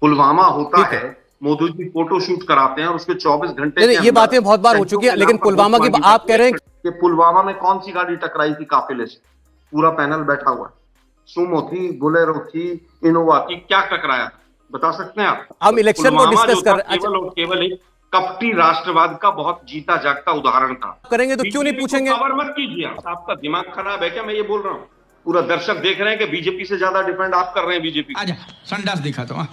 पुलवामा होता ठीक है, मोदी जी फोटो शूट कराते हैं और उसके 24 घंटे नहीं, के ये अंदर बातें बहुत बार हो चुकी हैं, लेकिन पुलवामा की आप कह रहे हैं कि पुलवामा में कौन सी गाड़ी टकराई थी काफिले से, पूरा पैनल बैठा हुआ है। सुमो थी, बोलेरो थी, इनोवा थी, क्या टकराया बता सकते हैं आप? हम इलेक्शन को पुलवामा डिस्कस जो कर था रहे हैं। अच्छा, केवल और केवल एक कपटी राष्ट्रवाद का बहुत जीता जागता उदाहरण था। करेंगे तो क्यों नहीं बीजेपी को पूछेंगे? कवर मत कीजिए आप, आपका दिमाग खराब है क्या? मैं ये बोल रहा हूँ, पूरा दर्शक देख रहे हैं कि बीजेपी से ज्यादा डिपेंड आप कर रहे हैं बीजेपी। आजा संडास दिखा तो।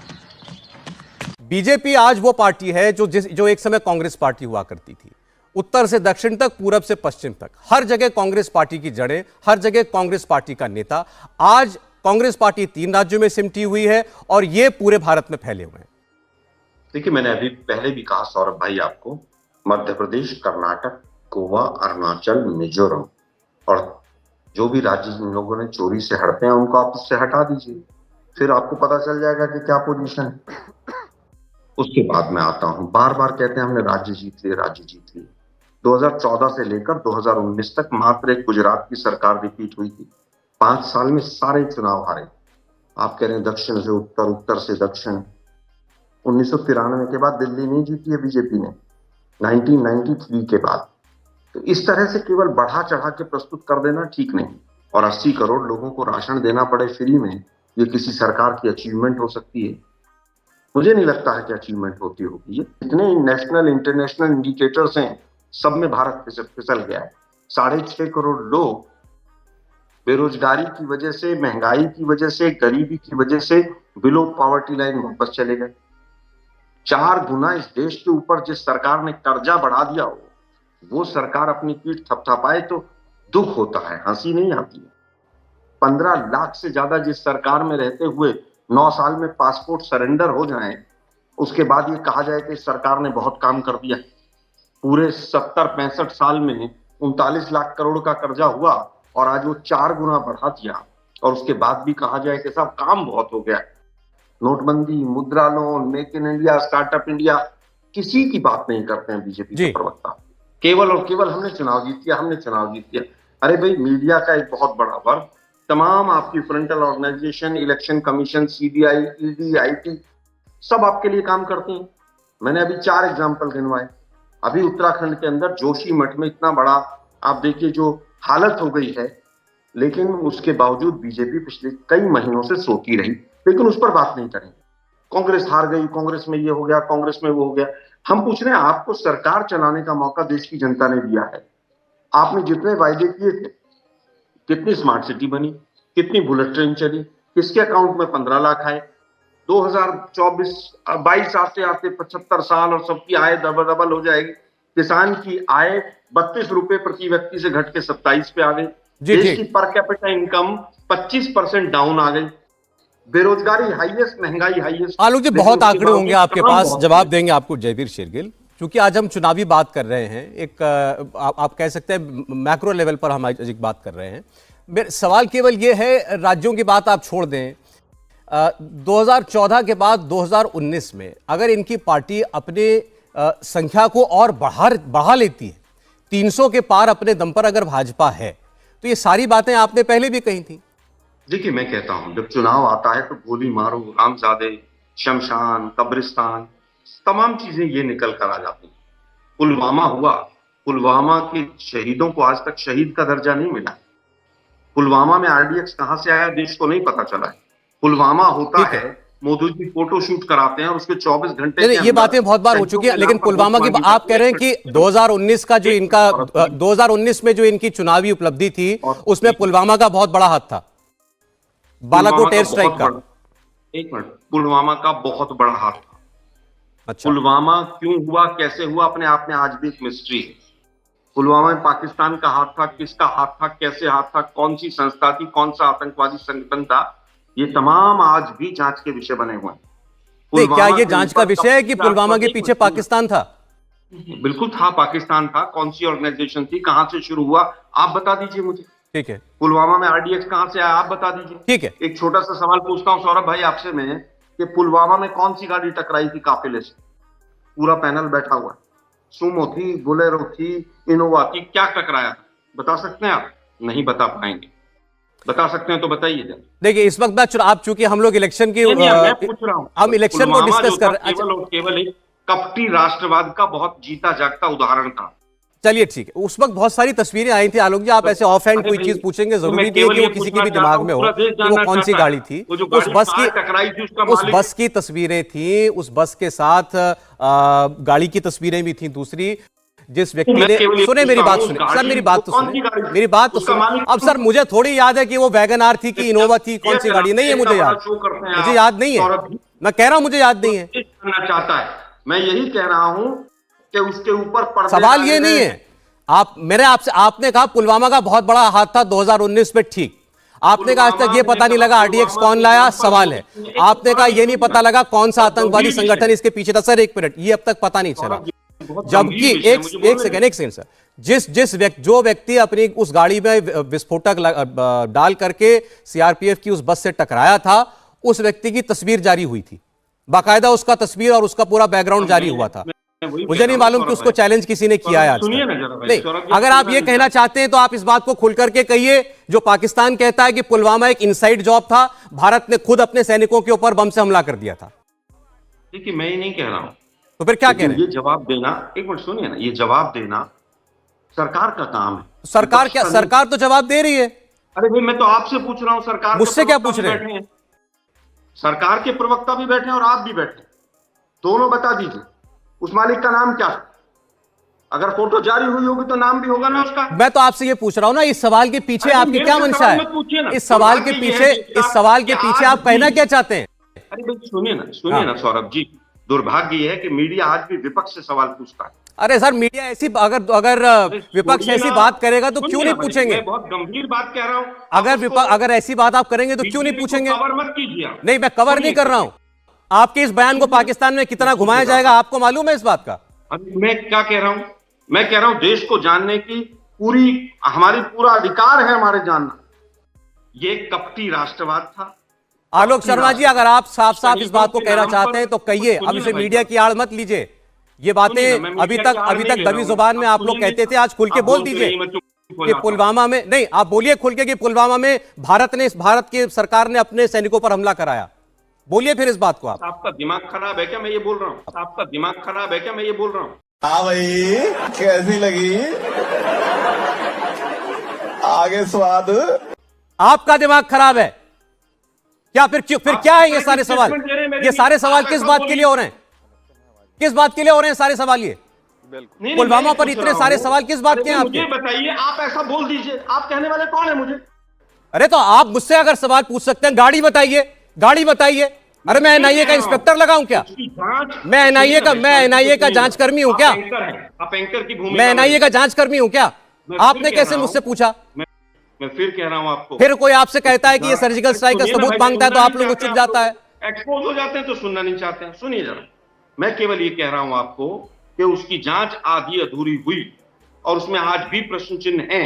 बीजेपी आज वो पार्टी है जो एक समय कांग्रेस पार्टी हुआ करती थी। उत्तर से दक्षिण तक, पूरब से पश्चिम तक, हर जगह कांग्रेस पार्टी की जड़ें, हर जगह कांग्रेस पार्टी का नेता। आज कांग्रेस पार्टी 3 राज्यों में सिमटी हुई है और ये पूरे भारत में फैले हुए हैं। देखिए, मैंने अभी पहले भी कहा सौरभ भाई आपको, मध्य प्रदेश, कर्नाटक, गोवा, अरुणाचल, मिजोरम और जो भी राज्य जिन लोगों ने चोरी से हड़पे हैं उनको आप उससे हटा दीजिए, फिर आपको पता चल जाएगा कि क्या पोजीशन है। उसके बाद में आता हूं, बार बार कहते हैं हमने राज्य जीत लिए, राज्य जीत लिए। 2014 से लेकर 2019 तक मात्र एक गुजरात की सरकार रिपीट हुई थी। 5 साल में सारे चुनाव हारे। आप कह रहे हैं दक्षिण से उत्तर, उत्तर से दक्षिण। 1993 के बाद दिल्ली नहीं जीती है बीजेपी ने, 1993 के बाद। तो इस तरह से केवल बढ़ा चढ़ा के प्रस्तुत कर देना ठीक नहीं। और 80 करोड़ लोगों को राशन देना पड़े फ्री में, ये किसी सरकार की अचीवमेंट हो सकती है? मुझे नहीं लगता है कि अचीवमेंट होती होगी। ये इतने नेशनल इंटरनेशनल इंडिकेटर्स हैं, सब में भारत फिसल गया है। 6.5 करोड़ लोग बेरोजगारी की वजह से, महंगाई की वजह से, गरीबी की वजह से बिलो पॉवर्टी लाइन वापस चले गए। 4 गुना इस देश के ऊपर जिस सरकार ने कर्जा बढ़ा दिया हो, वो सरकार अपनी पीठ थपथपाए तो दुख होता है, हंसी नहीं आती है। 15 लाख से ज्यादा जिस सरकार में रहते हुए 9 साल में पासपोर्ट सरेंडर हो जाए, उसके बाद ये कहा जाए कि सरकार ने बहुत काम कर दिया। पूरे 70-65 साल में 39 लाख करोड़ का कर्जा हुआ और आज वो 4 गुना बढ़ा दिया, और उसके बाद भी कहा जाए कि साहब काम बहुत हो गया। नोटबंदी, मुद्रा loan, make in India, startup India, किसी की बात नहीं करते हैं बीजेपी के प्रवक्ता। केवल और केवल हमने चुनाव जीत लिया, हमने चुनाव जीत लिया। अरे भाई, मीडिया का एक बहुत बड़ा वर्ग, तमाम आपकी frontal organisation, election commission, CBI, ED, IT, सब आपके लिए काम करते हैं। मैंने अभी 4 एग्जाम्पल गिनवाए। अभी उत्तराखंड के अंदर जोशी मठ में इतना बड़ा आप देखिए जो हालत हो गई है, लेकिन उसके बावजूद बीजेपी पिछले कई महीनों से सोती रही, लेकिन उस पर बात नहीं करें। कांग्रेस हार गई, कांग्रेस में ये हो गया, कांग्रेस में वो हो गया। हम पूछ रहे हैं, आपको सरकार चलाने का मौका देश की जनता ने दिया है। आपने जितने वायदे किए थे, कितनी स्मार्ट सिटी बनी, कितनी बुलेट ट्रेन चली, किसके अकाउंट में 15 लाख आए? 2024-22 आते आते 75 साल और सबकी आय डबल डबल हो जाएगी। किसान की आय 32 रुपए प्रति व्यक्ति से घट के 27 पे आ गई। देश की पर कैपिटा इनकम 25% डाउन आ गई। बेरोजगारी हाईएस्ट, महंगाई हाईएस्ट। आलोक जी, बहुत आंकड़े होंगे आपके पास, जवाब देंगे आपको जयवीर शेरगिल। क्योंकि आज हम चुनावी बात कर रहे हैं, एक आप कह सकते हैं मैक्रो लेवल पर हम आज एक बात कर रहे हैं। मेरा सवाल केवल ये है, राज्यों की बात आप छोड़ दें, 2014 के बाद 2019 में अगर इनकी पार्टी अपने संख्या को और बढ़ा लेती है, 300 के पार अपने दम पर अगर भाजपा है, तो ये सारी बातें आपने पहले भी कही थी। देखिए, मैं कहता हूं, जब चुनाव आता है तो गोली मारो, रामजादे, शमशान, कब्रिस्तान, तमाम चीजें ये निकल कर आ जाती हैं। पुलवामा हुआ, पुलवामा के शहीदों को आज तक शहीद का दर्जा नहीं मिला। पुलवामा में आरडीएक्स कहां से आया देश को नहीं पता चला है। पुलवामा होता है, मोदी जी फोटो शूट कराते हैं और उसके 24 घंटे ये बातें बहुत बार हो चुकी हैं, लेकिन पुलवामा की आप कह रहे हैं कि 2019 का जो इनका 2019 में जो इनकी चुनावी उपलब्धि थी, उसमें पुलवामा का बहुत बड़ा हाथ था, बालाकोट एयर स्ट्राइक का। एक मिनट, पुलवामा का बहुत बड़ा हाथ था। अच्छा, पुलवामा क्यों हुआ, कैसे हुआ, अपने आप में आज भी एक मिस्ट्री है। पुलवामा में पाकिस्तान का हाथ था, किसका हाथ था, कैसे हाथ था, कौन सी संस्था थी, कौन सा आतंकवादी संगठन था, ये तमाम आज भी जांच के विषय बने हुए हैं। क्या ये जांच का विषय है कि पुलवामा के पीछे पाकिस्तान था? बिल्कुल था, पाकिस्तान था। कौन सी ऑर्गेनाइजेशन थी, कहां से शुरू हुआ, आप बता दीजिए मुझे। ठीक है। पुलवामा में आरडीएक्स कहां से आया, आप बता दीजिए। ठीक है। एक छोटा सा सवाल पूछता हूं सौरभ भाई आपसे मैं, कि पुलवामा में कौन सी गाड़ी टकराई थी काफिले से? पूरा पैनल बैठा हुआ है। सुमो थी, बोलेरो थी, इनोवा थी, क्या टकराया, बता सकते हैं आप? नहीं बता पाएंगे। बता सकते हैं तो बताइए जरा। देखिए इस वक्त मैं आप चूंकि हम लोग इलेक्शन की नहीं, मैं पूछ रहा हूँ, हम इलेक्शन को डिस्कस कर रहे हैं। केवल और केवल एक कपटी राष्ट्रवाद का बहुत जीता जागता उदाहरण था। चलिए ठीक है, उस वक्त बहुत सारी तस्वीरें आई थी आलोक जी, आप ऐसे ऑफ हैंड कोई चीज पूछेंगे, जरूरी नहीं है कि वो किसी के भी दिमाग में हो कि वो कौन सी गाड़ी थी। उस बस की तस्वीरें थी, उस बस के साथ गाड़ी की तस्वीरें भी थी। दूसरी, जिस व्यक्ति ने, सुने मेरी बात, सुने सर, मेरी बात तो सुने, मेरी बात तो सुने। अब सर मुझे थोड़ी याद है कि वो वैगन आर थी कि इनोवा थी, कौन सी गाड़ी, नहीं है मुझे याद, मुझे याद नहीं है, मैं कह रहा हूं मुझे याद नहीं है। चाहता है, मैं यही कह रहा हूं कि उसके ऊपर सवाल ये नहीं है, आपने कहा पुलवामा का बहुत बड़ा हाथ था 2019 में, ठीक। आपने कहा आज तक ये पता नहीं लगा आरडीएक्स कौन लाया, सवाल है। आपने कहा ये नहीं पता लगा कौन सा आतंकवादी संगठन इसके पीछे था, सर एक मिनट, ये अब तक पता नहीं चला। जबकि एक सेकंड सर, जो व्यक्ति अपनी उस गाड़ी में विस्फोटक डाल करके सीआरपीएफ की उस बस से टकराया था, उस व्यक्ति की तस्वीर जारी हुई थी, बाकायदा उसका तस्वीर और उसका पूरा बैकग्राउंड जारी हुआ था। मुझे नहीं मालूम कि उसको चैलेंज किसी ने किया है आज तक। नहीं, अगर आप ये कहना चाहते हैं तो आप इस बात को खुल करके कहिए, जो पाकिस्तान कहता है कि पुलवामा एक इनसाइड जॉब था, भारत ने खुद अपने सैनिकों के ऊपर बम से हमला कर दिया था। देखिए मैं ही नहीं कह रहा हूं, तो फिर क्या कह रहे हैं? ये जवाब देना, एक मिनट सुनिए ना, ये जवाब देना सरकार का काम है। सरकार क्या, सरकार तो जवाब दे रही है। अरे भाई मैं तो आपसे पूछ रहा हूं, सरकार मुझसे क्या पूछ रहे हैं? सरकार के प्रवक्ता भी बैठे हैं और आप भी बैठे, दोनों बता दीजिए उस मालिक का नाम क्या है। अगर फोटो जारी हुई होगी तो नाम भी होगा ना उसका। मैं तो आपसे ये पूछ रहा हूं ना, इस सवाल के पीछे आपकी क्या मंशा है? इस सवाल के पीछे आप कहना क्या चाहते हैं? अरे भाई सुनिए ना सौरभ जी, दुर्भाग्य यह है कि मीडिया आज भी विपक्ष से सवाल पूछता है। अरे सर, मीडिया ऐसी, अगर विपक्ष ऐसी बात करेगा तो क्यों नहीं पूछेंगे? मैं बहुत गंभीर बात कह रहा हूं। अगर ऐसी बात आप करेंगे तो क्यों नहीं पूछेंगे? कवर मत कीजिए। नहीं, मैं कवर नहीं कर रहा हूं। आपके इस बयान को पाकिस्तान में कितना घुमाया जाएगा आपको मालूम है इस बात का? मैं क्या कह रहा हूं, मैं कह रहा हूं देश को जानने की हमारी पूरा अधिकार है, हमारे जानना। ये कपटी राष्ट्रवाद था। आलोक शर्मा जी, अगर आप साफ साफ इस बात को कहना चाहते हैं तो कहिए, अब इसे मीडिया की आड़ मत लीजिए। ये बातें अभी तक दबी जुबान में आप लोग कहते थे, आज खुल के बोल दीजिए कि पुलवामा में, नहीं आप बोलिए खुल के कि पुलवामा में भारत की सरकार ने अपने सैनिकों पर हमला कराया। बोलिए फिर इस बात को। आप, आपका दिमाग खराब है क्या मैं ये बोल रहा हूँ? आपका दिमाग खराब है क्या मैं ये बोल रहा हूँ? हाँ भाई, कैसी लगी आगे स्वाद? आपका दिमाग खराब है क्या? फिर क्या है ये सारे सवाल? ये सारे सवाल किस बात के लिए हो रहे हैं? किस बात के लिए हो रहे हैं सारे सवाल? ये पुलवामा पर इतने सारे सवाल किस बात के हैं आपके? मुझे बताइए, आप ऐसा बोल दीजिए, आप कहने वाले कौन है मुझे? अरे तो आप मुझसे अगर सवाल पूछ सकते हैं, गाड़ी बताइए, गाड़ी बताइए। अरे मैं एनआईए का इंस्पेक्टर लगाऊं क्या? मैं एनआईए का जांचकर्मी हूं क्या? आप एंकर की भूमिका, मैं एनआईए का जांचकर्मी हूं क्या? आपने कैसे मुझसे पूछा? मैं फिर कह रहा हूं आपको, फिर कोई आपसे कहता है कि ये सर्जिकल स्ट्राइक का सबूत मांगता है तो आप लोग चुप जाता है। एक्सपोज हो जाते हैं तो सुनना नहीं चाहते हैं। सुनिए जरा, मैं केवल ये कह रहा हूं आपको कि उसकी जांच आधी अधूरी हुई और उसमें आज भी प्रश्न चिन्ह है,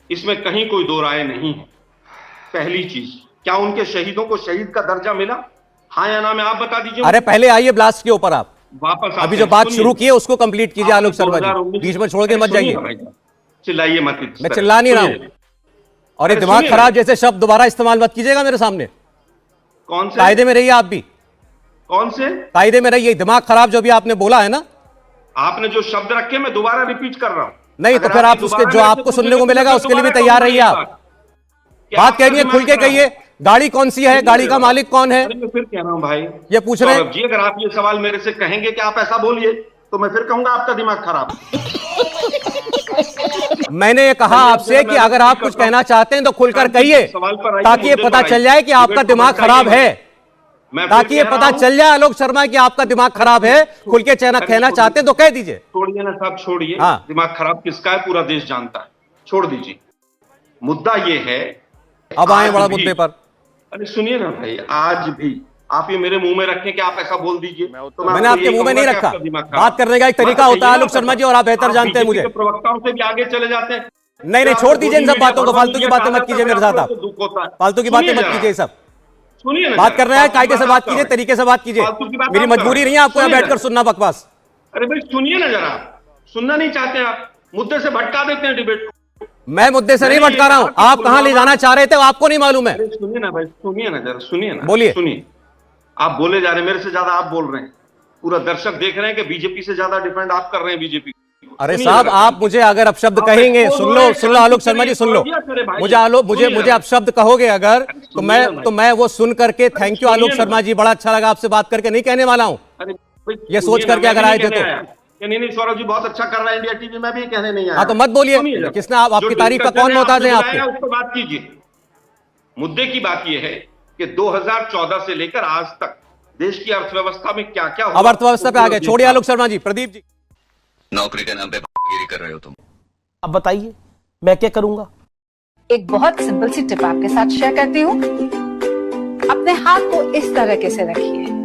इसमें कहीं कोई दो राय नहीं है। पहली चीज, क्या उनके शहीदों को शहीद का दर्जा मिला? हाँ या ना में आप बता दीजिए। अरे पहले आइए ब्लास्ट के ऊपर, आप वापस अभी जो बात शुरू की है उसको कंप्लीट कीजिए। आलोक शर्मा जी, बीच में छोड़ के मत जाइए। चिल्लाइए मत। मैं चिल्ला नहीं रहा हूं, और ये दिमाग खराब जैसे शब्द दोबारा इस्तेमाल मत कीजिएगा मेरे सामने। कौन से कायदे में रहिए आप भी, कौन से कायदे में रहिए। दिमाग खराब जो भी आपने बोला है ना, आपने जो शब्द रखे मैं दोबारा रिपीट कर रहा हूं। नहीं तो फिर आप उसके जो आपको सुनने को मिलेगा उसके लिए भी तैयार रहिए। आप बात कह रही है, खुल के कहिए, गाड़ी कौन सी है, गाड़ी का मालिक कौन है? मैं फिर कह रहा हूं भाई, ये पूछ रहे हैं जी, अगर आप ये सवाल मेरे से कहेंगे कि आप ऐसा बोलिए तो मैं फिर कहूंगा आपका दिमाग खराब। मैंने ये कहा आपसे कि अगर आप कुछ कहना चाहते हैं तो खुलकर कहिए, ताकि ये पता चल जाए कि आपका दिमाग खराब है, ताकि ये पता चल जाए आलोक शर्मा कि आपका दिमाग खराब है। खुल के कहना चाहते हैं तो कह दीजिए। छोड़िए ना साहब, छोड़िए। हाँ। दिमाग खराब किसका है पूरा देश जानता है, छोड़ दीजिए। मुद्दा ये है, अब आए बड़ा मुद्दे पर। अरे सुनिए ना भाई, आज भी आप ये मेरे मुंह में रखें कि आप ऐसा बोल दीजिए तो मैंने आपके मुंह में नहीं रखा। बात करने का एक तरीका होता है आलोक शर्मा जी, और आप बेहतर जानते हैं मुझे। प्रवक्ताओं से भी आगे चले जाते हैं। नहीं, छोड़ दीजिए इन सब बातों को, फालतू की बातें मत कीजिए मेरे साथ। आप फालतू की बातें मत कीजिए। सब सुनिए ना, बात कर रहे हैं, कायदे से बात कीजिए, तरीके से बात कीजिए। मेरी मजबूरी नहीं है आपको यहाँ बैठकर सुनना बकवास। अरे भाई सुनिए ना जरा, सुनना नहीं चाहते आप, मुद्दे से भटका देते हैं डिबेट को। मैं मुद्दे से नहीं नहीं, भटका रहा हूं। आप आप कहां ले जाना चाह रहे थे आपको नहीं मालूम है। अरे सुनिए ना भाई, सुनिए ना जरा, सुनिए ना, बोलिए। सुनिए। आप बोले जा रहे हैं, मेरे से ज्यादा आप बोल रहे हैं। पूरा दर्शक देख रहे हैं कि बीजेपी से ज्यादा डिफेंड आप कर रहे हैं बीजेपी। अरे साहब, आप मुझे अगर अपशब्द आप कहेंगे, एक्सपोज सुन हो लो रहे हैं, सुन लो आलोक शर्मा जी, सुन लो। क्यों करे भाई? मुझे सुनिए ना। अपशब्द कहोगे अगर, तो मैं वो सुन करके थैंक यू सुनिए आलोक ना। शर्मा जी, बड़ा अच्छा लगा आपसे बात करके नहीं कहने वाला हूं। अरे भाई, ये सुनिए सोच ना, करके मैं अगर भी आए नहीं थे कहने तो। आया कि नहीं नहीं सौरभ जी बहुत अच्छा कर रहा है इंडिया टीवी, मैं भी कहने नहीं आया। हाँ, तो मत बोलिए। सुनिए जरा। किसने आपकी जो तारीफ का डिस्कशन कौन है, मोहताज आपने है बुलाया आपके? उस पर बात कीजिए। मुद्दे की बात यह है कि 2014 से लेकर आज तक देश की अर्थव्यवस्था में क्या क्या अब अर्थव्यवस्था पे आ गए, छोड़िए आलोक शर्मा जी। प्रदीप जी, नौकरी के नाम पे गिरी कर रहे हो तुम। अब बताइए मैं क्या करूंगा। एक बहुत सिंपल सी टिप आपके साथ शेयर करती हूँ। अपने हाथ को इस तरीके से रखिए।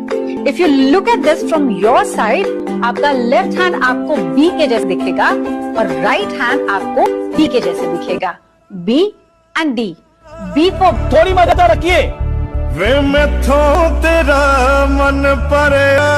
If you look at this from your side, आपका लेफ्ट हैंड आपको बी के जैसे दिखेगा और राइट हैंड आपको डी के जैसे दिखेगा। B and D. B for थोड़ी मदद रखिए। वे मैथों तेरा मन परया